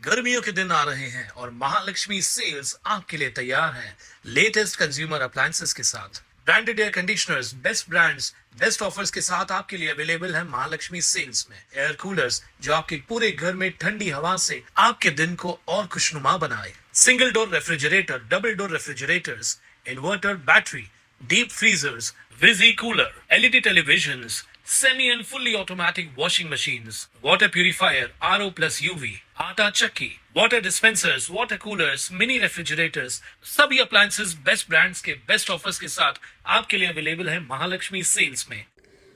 गर्मियों के दिन आ रहे हैं और महालक्ष्मी सेल्स आपके लिए तैयार है लेटेस्ट कंज्यूमर अप्लायंसेस के साथ। Branded air conditioners, best brands, best offers के साथ आपके लिए अवेलेबल है महालक्ष्मी सेल्स में। एयर कूलर्स जो आपके पूरे घर में ठंडी हवा से आपके दिन को और खुशनुमा बनाए। Single door refrigerator, double door refrigerators, inverter battery, deep freezers, visi cooler, LED televisions, semi and fully automatic washing machines, water purifier, RO plus UV, आटा चक्की, water dispensers, water coolers, mini refrigerators, सभी appliances best brands के best offers के साथ आपके लिए available है Mahalakshmi sales में।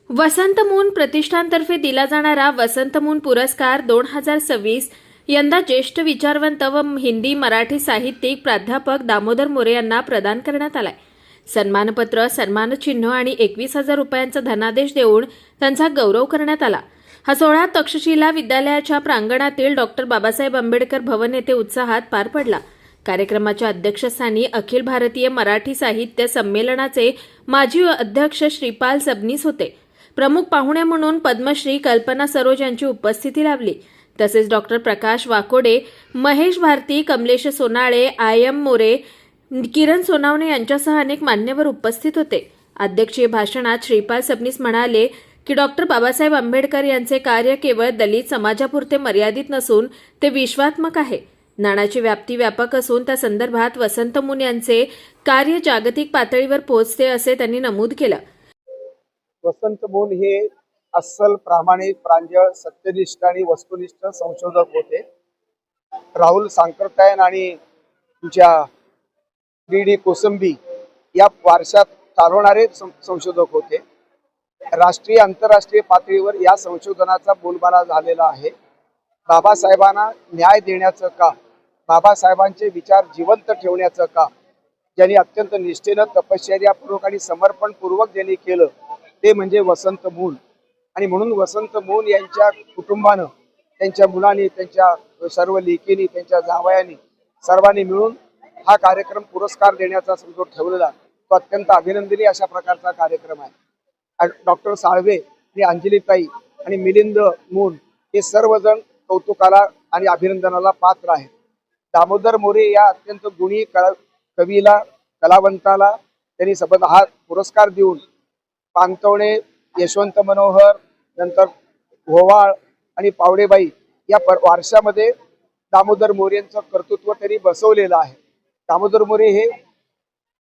वसंत moon प्रतिष्ठानतर्फे दिला जाणारा वसंत मून पुरस्कार 2026 यंदा ज्येष्ठ विचारवंत व हिंदी मराठी साहित्यिक प्राध्यापक दामोदर मोरे यांना प्रदान करण्यात आलाय। सन्मानपत्र, सन्मानचिन्ह आणि 21,000 रुपयांचा धनादेश देऊन त्यांचा गौरव करण्यात आला। हा सोहळा तक्षशिला विद्यालयाच्या प्रांगणातील डॉक्टर बाबासाहेब आंबेडकर भवन येथे उत्साहात पार पडला। कार्यक्रमाच्या अध्यक्षस्थानी अखिल भारतीय मराठी साहित्य संमेलनाचे माजी अध्यक्ष श्रीपाल सबनीस होते। प्रमुख पाहुणे म्हणून पद्मश्री कल्पना सरोज यांची उपस्थिती लाभली। तसेच डॉक्टर प्रकाश वाकोडे, महेश भारती, कमलेश सोनाळे, IM मोरे, किरण सोनावणे यांच्यासह अनेक मान्यवर उपस्थित होते। अध्यक्षीय भाषणात श्रीपाल सबनीस म्हणाले की डॉक्टर बाबासाहेब आंबेडकर यांचे कार्य केवळ दलित समाजापुरते मर्यादित नसून ते विश्वात्मक आहे। ज्ञानाची व्याप्ती व्यापक असून त्या संदर्भात वसंत मून यांचे कार्य जागतिक पातळीवर पोहोचते असे त्यांनी नमूद केलं। वसंत मून हे अस्सल, प्रामाणिक, प्रांजळ, सत्यनिष्ठ आणि वस्तुनिष्ठ संशोधक होते। राहुल सांकरटायन आणि तुमच्या D.D. कोसंबी या वारशात चालवणारे संशोधक होते। राष्ट्रीय आंतरराष्ट्रीय पातळीवर या संशोधनाचा बोलबाला झालेला आहे। बाबासाहेबांना न्याय देण्याचं काम, बाबासाहेबांचे विचार जिवंत ठेवण्याचं काम ज्यांनी अत्यंत निष्ठेनं, तपश्चर्यापूर्वक आणि समर्पणपूर्वक ज्यांनी केलं ते म्हणजे वसंत मून। आणि म्हणून वसंत मून यांच्या कुटुंबानं, त्यांच्या मुलांनी, त्यांच्या सर्व लेकींनी, त्यांच्या जावयांनी सर्वांनी मिळून हा कार्यक्रम पुरस्कार देण्याचा जो ठेवलेला तो अत्यंत अभिनंदनीय अशा प्रकारचा कार्यक्रम आहे। डॉक्टर साळवे आणि अंजलीताई आणि मिलिंद मून हे सर्वजण कौतुकाला आणि अभिनंदनाला पात्र आहेत। दामोदर मोरे या अत्यंत गुणी कवीला, कलावंताला त्यांनी सबंध हा पुरस्कार देऊन पानतवणे, यशवंत मनोहर, नंतर भोवाळ आणि पावडेबाई या वारशामध्ये दामोदर मोरेंचं कर्तृत्व त्यांनी बसवलेलं आहे। दामोदर मोरे हे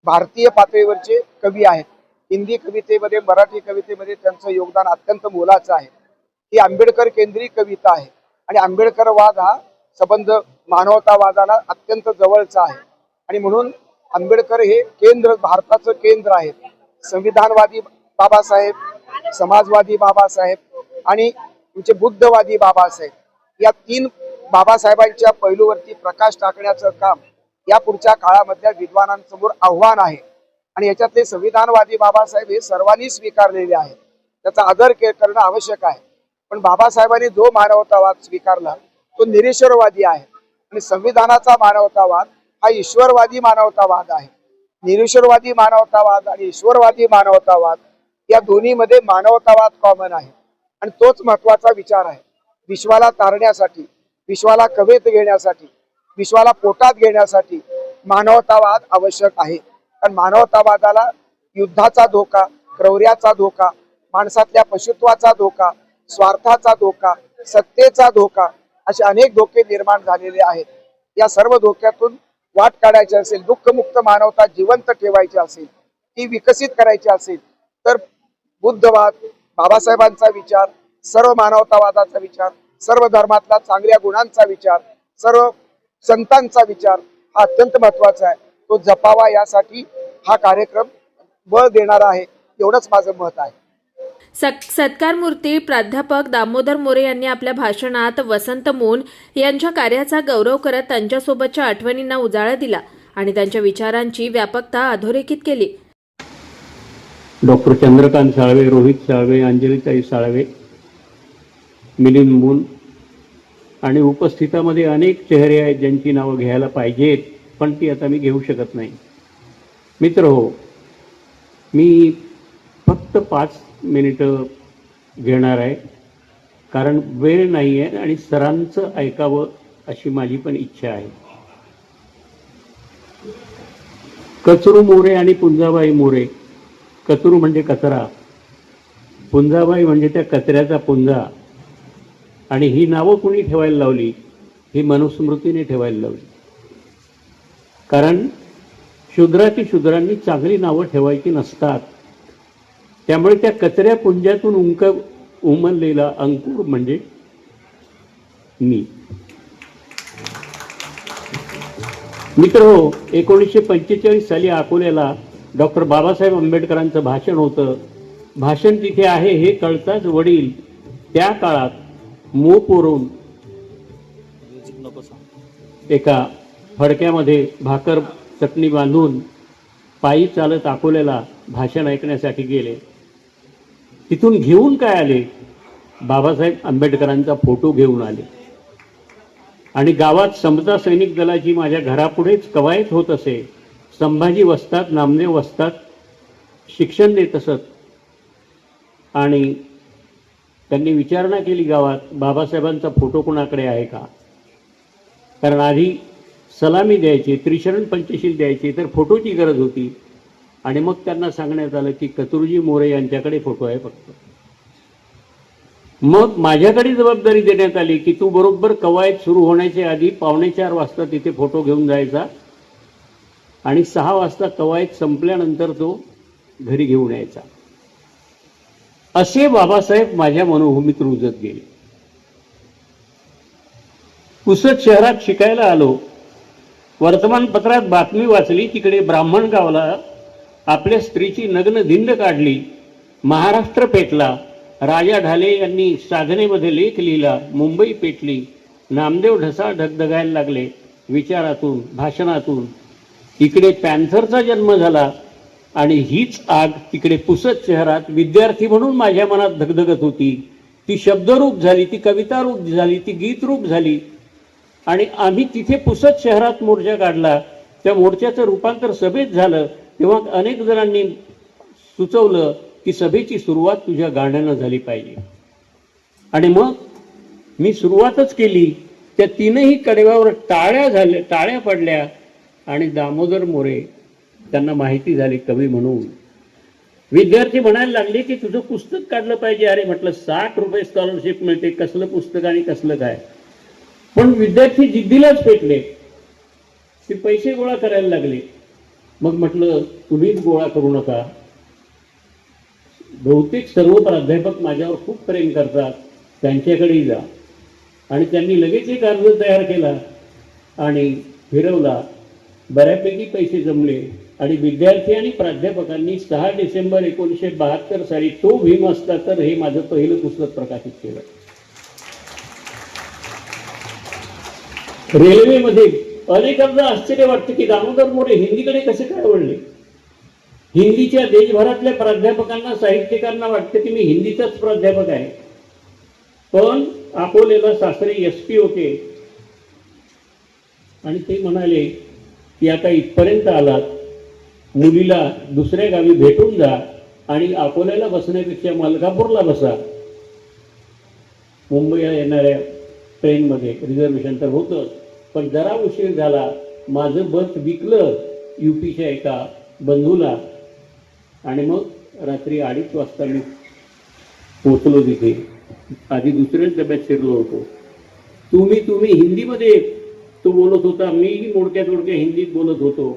भारतीय पातळीवरचे कवी आहेत। हिंदी कवितेमध्ये, मराठी कवितेमध्ये त्यांचं योगदान अत्यंत मोलाचं आहे। ही आंबेडकर केंद्रीय कविता आहे आणि आंबेडकरवाद हा संबंध मानवतावादाला अत्यंत जवळचा आहे। आणि म्हणून आंबेडकर हे केंद्र, भारताचं केंद्र आहे। संविधानवादी बाबासाहेब, समाजवादी बाबासाहेब आणि तुमचे बुद्धवादी बाबासाहेब या तीन बाबासाहेबांच्या पैलूवरती प्रकाश टाकण्याचं काम या पुढच्या काळामधल्या विद्वानांसमोर आव्हान आहे। आणि याच्यातले संविधानवादी बाबासाहेब हे सर्वांनी स्वीकारलेले आहेत, त्याचा आदर करणं आवश्यक आहे। पण बाबासाहेबांनी जो मानवतावाद स्वीकारला तो निरीश्वरवादी आहे आणि संविधानाचा मानवतावाद हा ईश्वरवादी मानवतावाद आहे। निरीश्वरवादी मानवतावाद आणि ईश्वरवादी मानवतावाद या दोन्हीमध्ये मानवतावाद कॉमन आहे आणि तोच महत्वाचा विचार आहे। विश्वाला तारण्यासाठी, विश्वाला कवेत घेण्यासाठी, विश्वाला पोटात घेण्यासाठी मानवतावाद आवश्यक आहे। कारण मानवतावादाला युद्धाचा धोका, क्रौर्याचा धोका, माणसातल्या पशुत्वाचा धोका, स्वार्थाचा धोका, सत्तेचा धोका असे अनेक धोके निर्माण झालेले आहेत। या सर्व धोक्यातून वाट काढायची असेल, दुःखमुक्त मानवता जिवंत ठेवायची असेल, ती विकसित करायची असेल तर बुद्धवाद, बाबासाहेबांचा विचार, सर्व मानवतावादाचा विचार, सर्व धर्मातला चांगल्या गुणांचा विचार, सर्व संतांचा विचार हा अत्यंत महत्वाचा आहे। तो जपावा यासाठी हा कार्यक्रम बळ देणारा आहे, एवढंच माझं मत आहे। सत्कारमूर्ती प्राध्यापक दामोदर मोरे यांनी आपल्या भाषणात वसंत मून यांच्या कार्याचा गौरव करत त्यांच्यासोबतच्या आठवणींना उजाळा दिला आणि त्यांच्या विचारांची व्यापकता अधोरेखित केली। डॉक्टर चंद्रकांत साळवे, रोहित साळवे, अंजलीताई साळवे, मिलिंद मून आणि उपस्थितामध्ये अनेक चेहरे आहेत ज्यांची नावं घ्यायला पाहिजेत, पण ती आता मी घेऊ शकत नाही। मित्र हो, मी फक्त 5 मिनिटं घेणार आहे कारण वेळ नाही आहे आणि सरांचं ऐकावं अशी माझी पण इच्छा आहे. कचरू मोरे आणि पुंजाबाई मोरे, कचरू म्हणजे कचरा, पुंजाबाई म्हणजे त्या कचऱ्याचा पुंजा, आणि ही नावं कुणी ठेवायला लावली? ही मनुस्मृतीने ठेवायला लावली. कारण शूद्रांनी चांगली नावं ठेवायची नसतात. त्यामुळे त्या कचऱ्या पुंजातून उमललेला अंकुर म्हणजे मी. मित्र हो, 1945 साली अकोल्याला डॉक्टर बाबासाहेब आंबेडकरांचं भाषण होतं. भाषण तिथे आहे हे कळताच वडील त्या काळात मोपोरून एका फडक्यामध्ये भाकर चटणी बांधून पायी चालत अकोल्याला भाषण ऐकण्यासाठी गेले. तिथून घेऊन काय आले? बाबासाहेब आंबेडकरांचा फोटो घेऊन आले. आणि गावात समता सैनिक दलाची माझ्या घरापुढेच कवायत होत असे. संभाजी वस्तात, नामदेव वस्तात शिक्षण देत असत. आणि त्यांनी विचारणा केली गावात, बाबासाहेबांचा फोटो कोणाकडे आहे का? कारण आधी सलामी द्यायची, त्रिशरण पंचशील द्यायची, तर फोटोची गरज होती. आणि मग त्यांना सांगण्यात आलं की कतुरजी मोरे यांच्याकडे फोटो आहे फक्त. मग माझ्याकडे जबाबदारी देण्यात आली की तू बरोबर कवायत सुरू होण्याच्या आधी 4:45 वाजता तिथे फोटो घेऊन जायचा आणि 6 वाजता कवायत संपल्यानंतर तो घरी घेऊन यायचा. असे बाबासाहेब माझ्या मनोभूमीत रुजत गेले. पुसद शहरात शिकायला आलो. वर्तमानपत्रात बातमी वाचली, तिकडे ब्राह्मण गावाला आपल्या स्त्रीची नग्न धिंड काढली. महाराष्ट्र पेटला. राजा ढाले यांनी साधनेमध्ये लेख लिहिला. मुंबई पेटली. नामदेव ढसा ढगधगायला लागले विचारातून, भाषणातून. इकडे पॅन्थरचा जन्म झाला आणि हीच आग तिकडे पुसद शहरात विद्यार्थी म्हणून माझ्या मनात धगधगत होती. ती शब्दरूप झाली, ती कविता रूप झाली, ती गीत रूप झाली. आणि आम्ही तिथे पुसद शहरात मोर्चा काढला. त्या मोर्चाचं रूपांतर सभेत झालं. तेव्हा अनेक जणांनी सुचवलं की सभेची सुरुवात तुझ्या गाण्यानं झाली पाहिजे. आणि मग मी सुरुवातच केली. त्या तीनही कडव्यावर टाळ्या पडल्या आणि दामोदर मोरे त्यांना माहिती झाली कवी म्हणून. विद्यार्थी म्हणायला लागले की तुझं पुस्तक काढलं पाहिजे. अरे म्हटलं 60 रुपये स्कॉलरशिप मिळते, कसलं पुस्तक आणि कसलं काय. पण विद्यार्थी जिद्दीलाच पेटले. ते पैसे गोळा करायला लागले. मग म्हटलं तुम्हीच गोळा करू नका. बहुतेक सर्व प्राध्यापक माझ्यावर खूप प्रेम करतात, त्यांच्याकडेही जा. आणि त्यांनी लगेच एक अर्ज तयार केला आणि फिरवला. बऱ्यापैकी पैसे जमले आणि विद्यार्थी आणि प्राध्यापकांनी 6 डिसेंबर 1972 साली तो भीम असता तर हे माझं पहिलं पुस्तक प्रकाशित केलं. रेल्वेमध्ये अनेकांना आश्चर्य वाटतं की दामोदर मोरे हिंदीकडे कसे काय वळले. हिंदीच्या देशभरातल्या प्राध्यापकांना, साहित्यिकांना वाटतं की मी हिंदीचाच प्राध्यापक आहे. पण अकोल्याला सासरे SP होते आणि ते म्हणाले की आता इथपर्यंत आलात, मुलीला दुसऱ्या गावी भेटून जा आणि अकोल्याला बसण्यापेक्षा मलकापूरला बसा. मुंबईला येणाऱ्या ट्रेनमध्ये रिझर्वेशन तर होतं, पण जरा उशीर झाला. माझं बस विकलं UPच्या एका बंधूला आणि मग रात्री 2:30 वाजता मी पोचलो तिथे. आधी दुसऱ्याच डब्यात शिरलो होतो. तुम्ही हिंदीमध्ये तो बोलत होता, मीही मोडक्या तोडक्या हिंदीत बोलत होतो.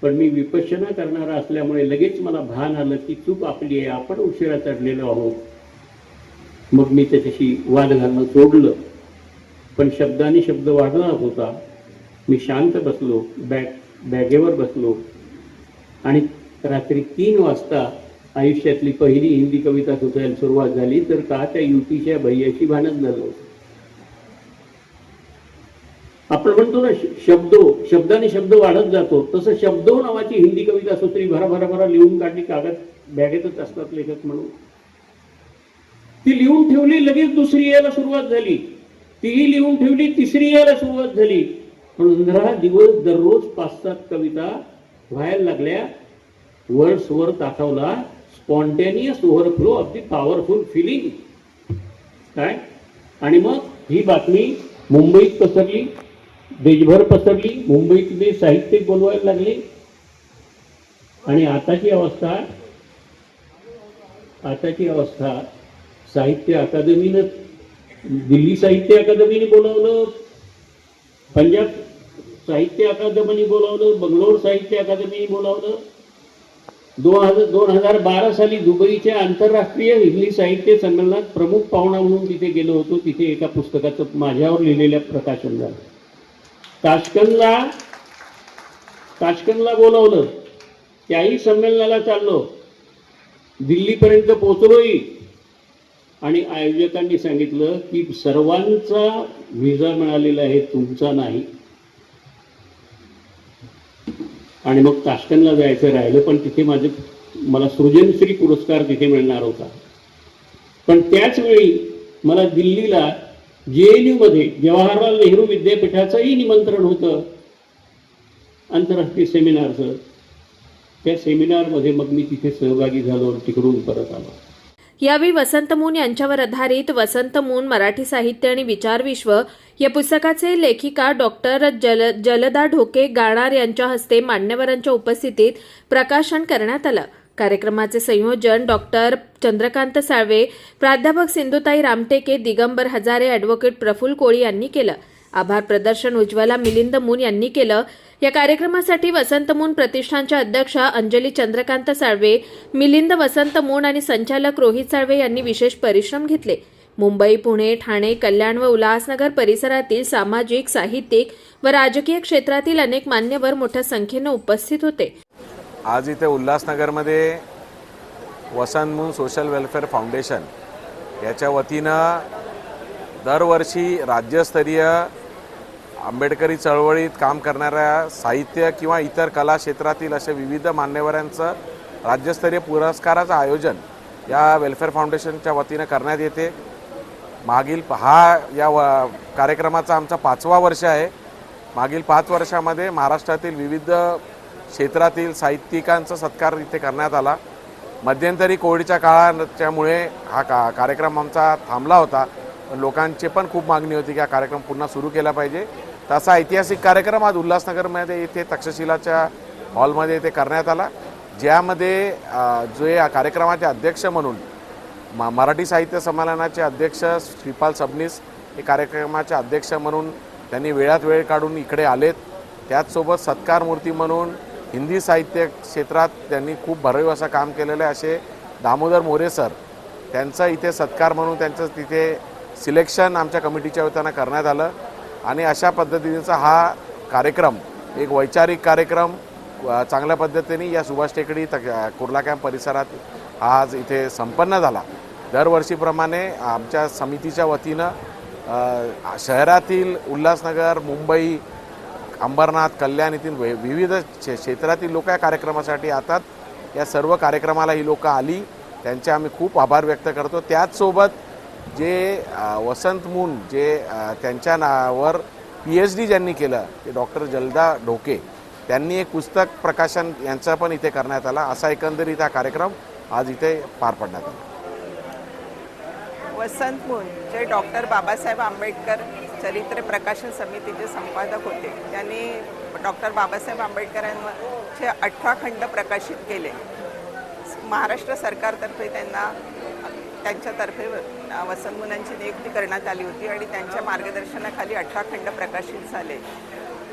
पण मी विपश्यना करणारा असल्यामुळे लगेच मला भान आलं की चूक आपली आहे, आपण उशिरा चढलेलो आहोत. मग मी त्याच्याशी वाद घालणं सोडलं. पण शब्दाने शब्द वाढला होता. मी शांत बसलो, बॅगेवर बसलो आणि रात्री 3 वाजता आयुष्यातली पहिली हिंदी कविता सुचायला सुरुवात झाली. तर का त्या युतीच्या भैयाशी भांडण झालं. आपण म्हणतो ना शब्दाने शब्द वाढत जातो, तसं शब्दो नावाची हिंदी कविता सुत्री भरा लिहून काढली. कागद बॅगेतच असतात लेखक म्हणून. ती लिहून ठेवली, लगेच दुसरी यायला सुरुवात झाली. तीही लिहून ठेवली, तिसरी यायला सुरुवात झाली. 15 दिवस दररोज 5-7 कविता व्हायला लागल्या. वर्ड्सवर दाखवला spontaneous overflow of the powerful feeling काय. आणि मग ही बातमी मुंबईत पसरली, देशभर पसरली, मुंबईतले साहित्यिक बोलवायला लागले. आणि आताची अवस्था साहित्य अकादमीनं, दिल्ली साहित्य अकादमीने बोलावलं, पंजाब साहित्य अकादमीने बोलावलं, बंगलोर साहित्य अकादमीने बोलावलं. 2012 साली दुबईच्या आंतरराष्ट्रीय हिंदी साहित्य संमेलनात प्रमुख पाहुणा म्हणून तिथे गेलो होतो. तिथे एका पुस्तकाचं माझ्यावर लिहिलेलं प्रकाशन झालं. ताश्कंदला बोलावलं, त्याही संमेलनाला चाललो, दिल्लीपर्यंत पोहोचलोही. आणि आयोजकांनी सांगितलं की सर्वांचा व्हिसा मिळालेला आहे, तुमचा नाही. आणि मग ताश्कंदला जायचं राहिलं, पण तिथे मला सृजनश्री पुरस्कार तिथे मिळणार होता. पण त्याच वेळी मला दिल्लीला JNU मध्ये जवाहरलाल नेहरू विद्यापीठाचंही निमंत्रण होतं आंतरराष्ट्रीय सेमिनारचं. त्या सेमिनारमध्ये मग मी तिथे सहभागी झालो, तिकडून परत आलो. यावेळी वसंत मून यांच्यावर आधारित वसंत मून मराठी साहित्य आणि विचार विश्व या पुस्तकाचे लेखिका डॉक्टर जलदा ढोके गाणार यांच्या हस्ते मान्यवरांच्या उपस्थितीत प्रकाशन करण्यात आलं. कार्यक्रमाचे संयोजन डॉक्टर चंद्रकांत साळवे, प्राध्यापक सिंधुताई रामटेके, दिगंबर हजारे, ॲडव्होकेट प्रफुल्ल कोळी यांनी केलं. आभार प्रदर्शन उज्ज्वला मिलिंद मून यांनी केलं. या कार्यक्रमासाठी वसंत मून प्रतिष्ठानच्या अध्यक्ष अंजली चंद्रकांत साळवे, मिलिंद वसंत मून आणि संचालक रोहित साळवे यांनी विशेष परिश्रम घेतले. मुंबई, पुणे, ठाणे, कल्याण व उल्हासनगर परिसरातील सामाजिक, साहित्यिक व राजकीय क्षेत्रातील अनेक मान्यवर मोठ्या संख्येनं उपस्थित होते. आज इथे उल्हासनगरमध्ये वसंत मून सोशल वेलफेअर फाउंडेशन याच्या वतीनं दरवर्षी राज्यस्तरीय आंबेडकरी चळवळीत काम करणाऱ्या साहित्य किंवा इतर कला क्षेत्रातील असे विविध मान्यवरांचं राज्यस्तरीय पुरस्काराचं आयोजन या वेलफेअर फाउंडेशनच्या वतीनं करण्यात येते. मागील कार्यक्रमाचा आमचा 5वा वर्ष आहे. मागील 5 वर्षामध्ये महाराष्ट्रातील विविध क्षेत्रातील साहित्यिकांचा सत्कार इथे करण्यात आला. मध्यंतरी कोविडच्या काळाच्यामुळे हा कार्यक्रम आमचा थांबला होता, पण लोकांची पण खूप मागणी होती की हा कार्यक्रम पुन्हा सुरू केला पाहिजे. तसा ऐतिहासिक कार्यक्रम आज उल्हासनगरमध्ये इथे तक्षशिलाच्या हॉलमध्ये इथे करण्यात आला, ज्यामध्ये जो या कार्यक्रमाचे अध्यक्ष म्हणून मराठी साहित्य संमेलनाचे अध्यक्ष श्रीपाल सबनीस हे कार्यक्रमाचे अध्यक्ष म्हणून त्यांनी वेळात वेळ काढून इकडे आलेत. त्याचसोबत सत्कार मूर्ती म्हणून हिंदी साहित्य क्षेत्रात त्यांनी खूप भरीव असं काम केलेलं आहे असे दामोदर मोरे सर, त्यांचा इथे सत्कार म्हणून त्यांचं तिथे सिलेक्शन आमच्या कमिटीच्या वतीनं करण्यात आलं. आणि अशा पद्धतीचा हा कार्यक्रम एक वैचारिक कार्यक्रम चांगल्या पद्धतीने या सुभाष टेकडी कुर्ला कॅम्प परिसरात आज इथे संपन्न झाला. दरवर्षीप्रमाणे आमच्या समितीच्या वतीनं शहरातील उल्हासनगर, मुंबई, अंबरनाथ, कल्याण येथील विविध क्षेत्रातील लोक या कार्यक्रमासाठी येतात. या सर्व कार्यक्रमाला ही लोक आली, त्यांचे आम्ही खूप आभार व्यक्त करतो. त्याचसोबत जे वसंत मून जे त्यांच्या नावावर PhD ज्यांनी केलं ते डॉक्टर जलदा ढोके, त्यांनी एक पुस्तक प्रकाशन यांचा पण इथे करण्यात आला. असा एकंदरीत हा कार्यक्रम आज इथे पार पडण्यात आला. वसंत मून जे डॉक्टर बाबासाहेब आंबेडकर चरित्र प्रकाशन समितीचे संपादक होते, त्यांनी डॉक्टर बाबासाहेब आंबेडकरांचे 18 खंड प्रकाशित केले. महाराष्ट्र सरकारतर्फे त्यांच्यातर्फे वसंत मूनांची नियुक्ती करण्यात आली होती आणि त्यांच्या मार्गदर्शनाखाली 18 खंड प्रकाशित झाले.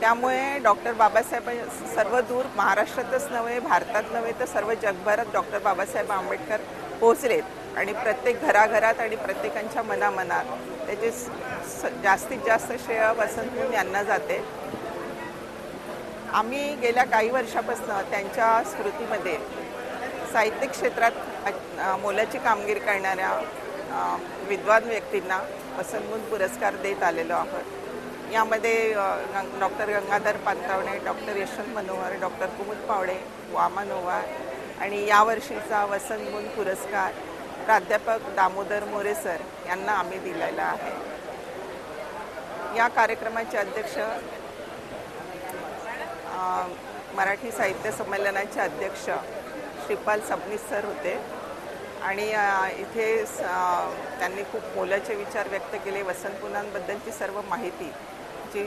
त्यामुळे डॉक्टर बाबासाहेब सर्व दूर महाराष्ट्रातच नव्हे, भारतात नव्हे तर सर्व जगभरात डॉक्टर बाबासाहेब आंबेडकर पोहोचलेत आणि प्रत्येक घराघरात आणि प्रत्येकांच्या मनामनात त्याचे जास्तीत जास्त श्रेय वसंत मून यांना जाते. आम्ही गेल्या काही वर्षापासून त्यांच्या स्मृतीमध्ये साहित्य क्षेत्रात मोलाची कामगिरी करणाऱ्या विद्वान व्यक्तींना वसंत मून पुरस्कार देत आलेलो आहोत. यामध्ये doctor Gangadhar Pantawane, doctor Yashwant Manohar, doctor Kumud Pawde, वामा नोवा आणि यावर्षीचा वसंत मून पुरस्कार प्राध्यापक दामोदर मोरे सर यांना आम्ही दिलेला आहे. या कार्यक्रमाचे अध्यक्ष मराठी साहित्य संमेलनाचे अध्यक्ष श्रीपाल सबनीस सर होते आणि इथे त्यांनी खूप मोलाचे विचार व्यक्त केले. वसंतमुलांबद्दलची सर्व माहिती जी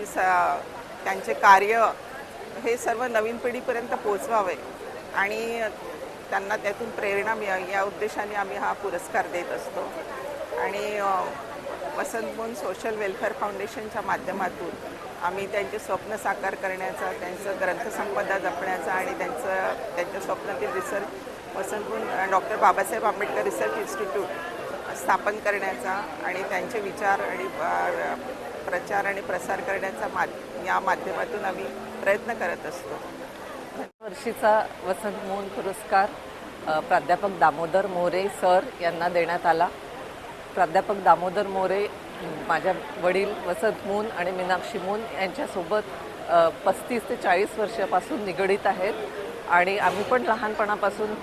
त्यांचे कार्य हे सर्व नवीन पिढीपर्यंत पोहोचवावे आणि त्यांना त्यातून प्रेरणा मिळावी या उद्देशाने आम्ही हा पुरस्कार देत असतो. आणि वसंतमोहन सोशल वेलफेअर फाउंडेशनच्या माध्यमातून आम्ही त्यांचे स्वप्न साकार करण्याचा, त्यांचं ग्रंथसंपदा जपण्याचा आणि त्यांच्या स्वप्नातील research Vasantmohan doctor Babasaheb Ambedkar research institute स्थापन करण्याचा आणि त्यांचे विचार आणि प्रचार आणि प्रसार करण्याचा या माध्यमातून आम्ही प्रयत्न करत असतो. वर्षीचा वसंतमोहन पुरस्कार प्राध्यापक दामोदर मोरे सर यांना देण्यात आला. प्राध्यापक दामोदर मोरे माझ्या वडील वसंत मून आणि मीनाक्षी मून यांच्यासोबत 35 ते 40 वर्षापासून निगडीत आहेत आणि आम्ही पण लहानपणापासून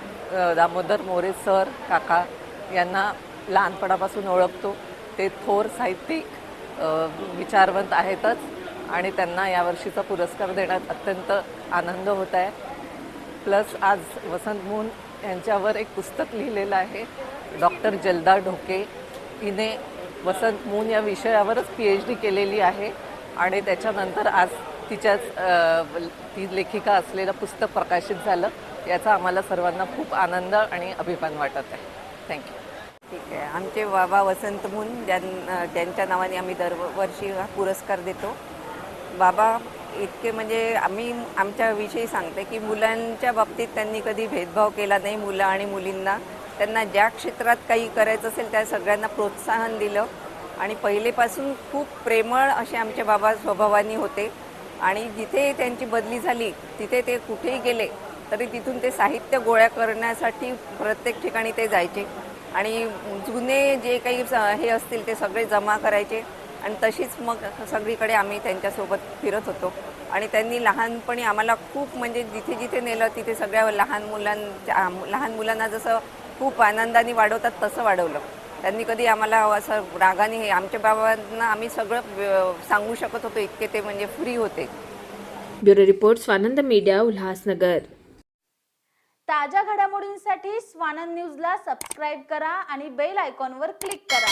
दामोदर मोरे सर काका यांना लहानपणापासून ओळखतो. ते थोर साहित्यिक विचारवंत आहेतच आणि त्यांना यावर्षीचा पुरस्कार देण्यात अत्यंत आनंद होत आहे. प्लस आज वसंत मून यांच्यावर एक पुस्तक लिहिलेलं आहे. डॉक्टर जलदा ढोके हिने वसंत मून या विषयावरच PhD केलेली आहे आणि त्याच्यानंतर आज तिच्याच ती लेखिका असलेलं पुस्तक प्रकाशित झालं. याचा आम्हाला सर्वांना खूप आनंद आणि अभिमान वाटत आहे. थँक्यू. ठीक आहे. आमचे बाबा वसंत मून ज्यांच्या नावाने आम्ही दरवर्षी हा पुरस्कार देतो. बाबा इतके म्हणजे आम्ही आमच्याविषयी सांगते की मुलांच्या बाबतीत त्यांनी कधी भेदभाव केला नाही. मुलं आणि मुलींना त्यांना ज्या क्षेत्रात काही करायचं असेल त्या सगळ्यांना प्रोत्साहन दिलं आणि पहिलेपासून खूप प्रेमळ असे आमचे बाबा स्वभावाने होते आणि जिथे त्यांची बदली झाली तिथे ते कुठेही गेले तरी तिथून ते साहित्य गोळा करण्यासाठी प्रत्येक ठिकाणी ते जायचे आणि जुने जे काही हे असतील ते सगळे जमा करायचे आणि तशीच मग सगळीकडे आम्ही त्यांच्यासोबत फिरत होतो आणि त्यांनी लहानपणी आम्हाला खूप म्हणजे जिथे जिथे नेलं तिथे सगळ्या लहान मुलांना जसं खूप आनंदाने वाढवतात तसं वाढवलं. त्यांनी कधी आम्हाला असं रागाने हे आमच्या बाबांना आम्ही सगळं सांगू शकत होतो इतके ते म्हणजे फ्री होते. Bureau report Swanand media Ulhasnagar. ताज्या घडामोडींसाठी स्वानंद न्यूजला सबस्क्राईब करा आणि बेल आयकॉनवर क्लिक करा.